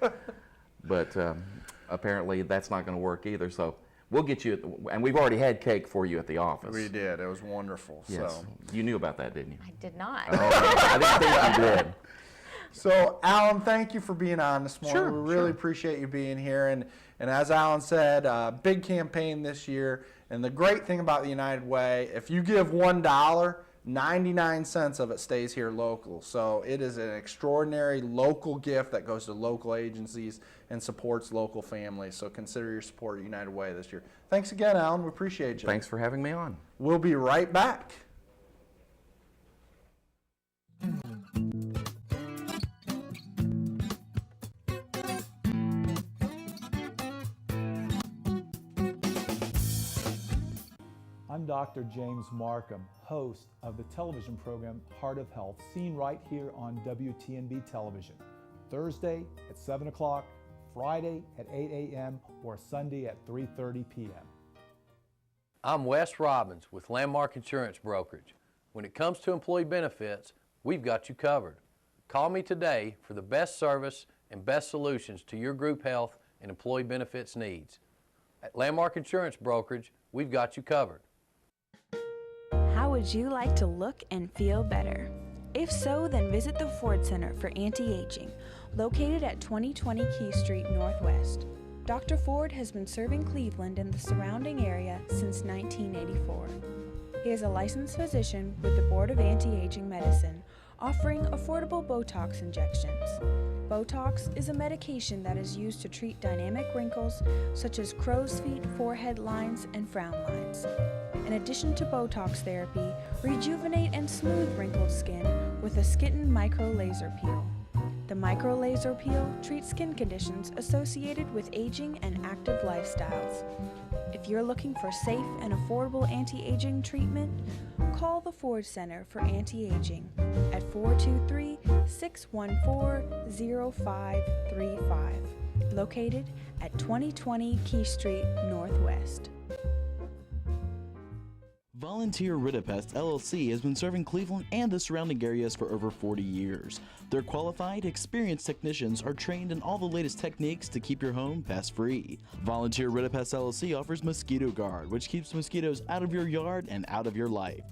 apparently that's not going to work either. So we'll get you, and we've already had cake for you at the office. We did. It was wonderful. Yes. So. You knew about that, didn't you? I did not. Oh, I didn't think you did. So, Alan, thank you for being on this morning. Sure, we really appreciate you being here. And as Alan said, big campaign this year. And the great thing about the United Way, if you give $1, 99 cents of it stays here local. So it is an extraordinary local gift that goes to local agencies and supports local families. So consider your support at United Way this year. Thanks again, Alan. We appreciate you. Thanks for having me on. We'll be right back. I'm Dr. James Markham, host of the television program Heart of Health, seen right here on WTNB television, Thursday at 7 o'clock, Friday at 8 a.m., or Sunday at 3:30 p.m. I'm Wes Robbins with Landmark Insurance Brokerage. When it comes to employee benefits, we've got you covered. Call me today for the best service and best solutions to your group health and employee benefits needs. At Landmark Insurance Brokerage, we've got you covered. How would you like to look and feel better? If so, then visit the Ford Center for Anti-Aging, located at 2020 Key Street Northwest. Dr. Ford has been serving Cleveland and the surrounding area since 1984. He is a licensed physician with the Board of Anti-Aging Medicine, offering affordable Botox injections. Botox is a medication that is used to treat dynamic wrinkles such as crow's feet, forehead lines, and frown lines. in addition to Botox therapy, rejuvenate and smooth wrinkled skin with a Skitten Micro Laser Peel. The Micro Laser Peel treats skin conditions associated with aging and active lifestyles. If you're looking for safe and affordable anti-aging treatment, call the Ford Center for Anti-Aging at 423-614-0535, located at 2020 Key Street Northwest. Volunteer Ridipest LLC has been serving Cleveland and the surrounding areas for over 40 years. Their qualified, experienced technicians are trained in all the latest techniques to keep your home pest-free. Volunteer Ridipest LLC offers Mosquito Guard, which keeps mosquitoes out of your yard and out of your life.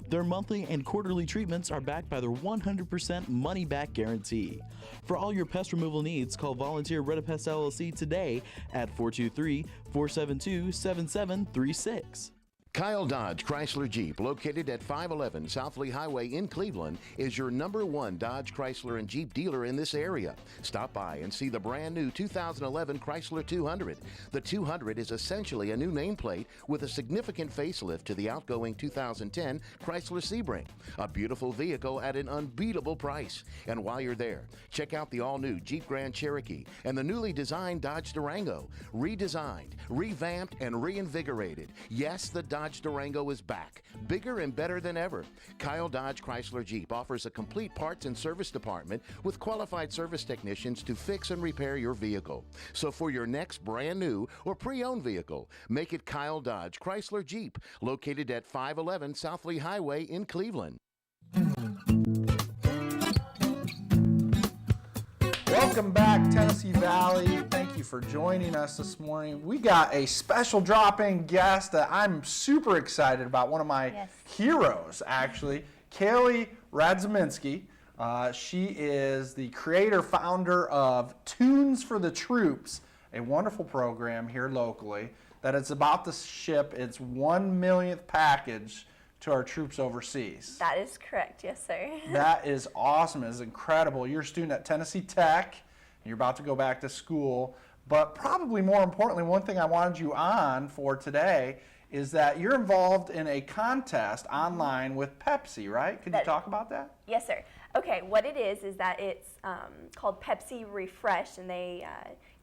Their monthly and quarterly treatments are backed by their 100% money-back guarantee. For all your pest removal needs, call Volunteer Ridipest LLC today at 423-472-7736. Kyle Dodge Chrysler Jeep, located at 511 South Lee Highway in Cleveland, is your #1 Dodge Chrysler and Jeep dealer in this area. Stop by and see the brand new 2011 Chrysler 200. The 200 is essentially a new nameplate with a significant facelift to the outgoing 2010 Chrysler Sebring. A beautiful vehicle at an unbeatable price. And while you're there, check out the all-new Jeep Grand Cherokee and the newly designed Dodge Durango. Redesigned, revamped, and reinvigorated. Yes, the Dodge Durango is back, bigger and better than ever. Kyle Dodge Chrysler Jeep offers a complete parts and service department with qualified service technicians to fix and repair your vehicle. So for your next brand new or pre-owned vehicle, make it Kyle Dodge Chrysler Jeep, located at 511 South Lee Highway in Cleveland. Welcome back, Tennessee Valley. Thank you for joining us this morning. We got a special drop-in guest that I'm super excited about. One of my heroes, actually, Kaylee Radzaminski. She is the creator, founder of Tunes for the Troops, a wonderful program here locally that is about to ship its 1 millionth package to our troops overseas. That is correct, yes sir. That is awesome, it's incredible. You're a student at Tennessee Tech, and you're about to go back to school, but probably more importantly, one thing I wanted you on for today is that you're involved in a contest online with Pepsi, right? Could you talk about that? Yes sir. Okay, what it is that it's called Pepsi Refresh, and they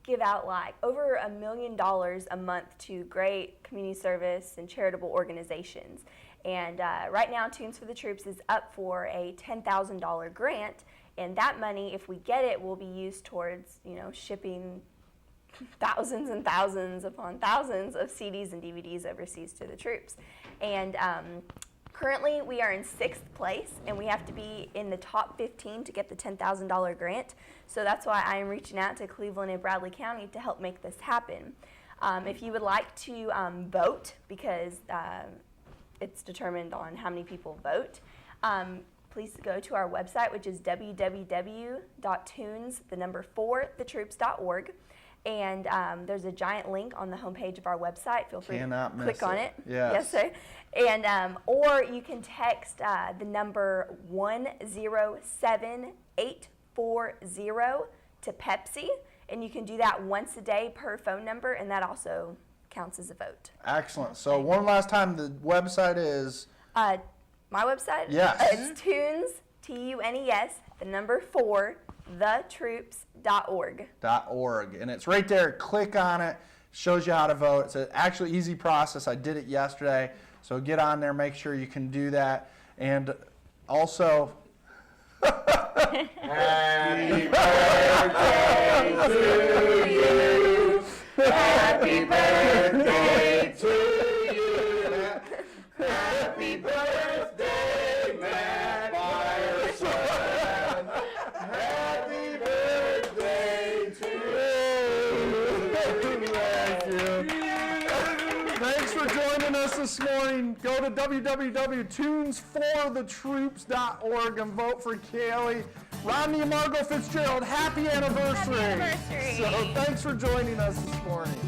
give out like over $1 million a month to great community service and charitable organizations. And right now, Tunes for the Troops is up for a $10,000 grant, and that money, if we get it, will be used towards, shipping thousands and thousands upon thousands of CDs and DVDs overseas to the troops. And currently, we are in 6th place, and we have to be in the top 15 to get the $10,000 grant. So that's why I am reaching out to Cleveland and Bradley County to help make this happen. If you would like to vote, because it's determined on how many people vote, please go to our website, which is www.tunes4thetroops.org. And there's a giant link on the homepage of our wesite. Feel free to click on it. Yes, sir. And or you can text the number 107840 to Pepsi, and you can do that once a day per phone number, and that also counts as a vote. Excellent. So one last time, the website is? My website? Yes. It's Tunes, Tunes, the number 4, thetroops.org. .org. And it's right there. Click on it. Shows you how to vote. It's an actually easy process. I did it yesterday. So get on there. Make sure you can do that. And also... Happy birthday to you. Happy birthday to you. Happy birthday, Matt Myerson. Happy birthday to you. Thank you. Thanks for joining us this morning. Go to www.tunes4thetroops.org and vote for Kaylee. Rodney and Margot Fitzgerald, happy anniversary. Happy anniversary. So thanks for joining us this morning.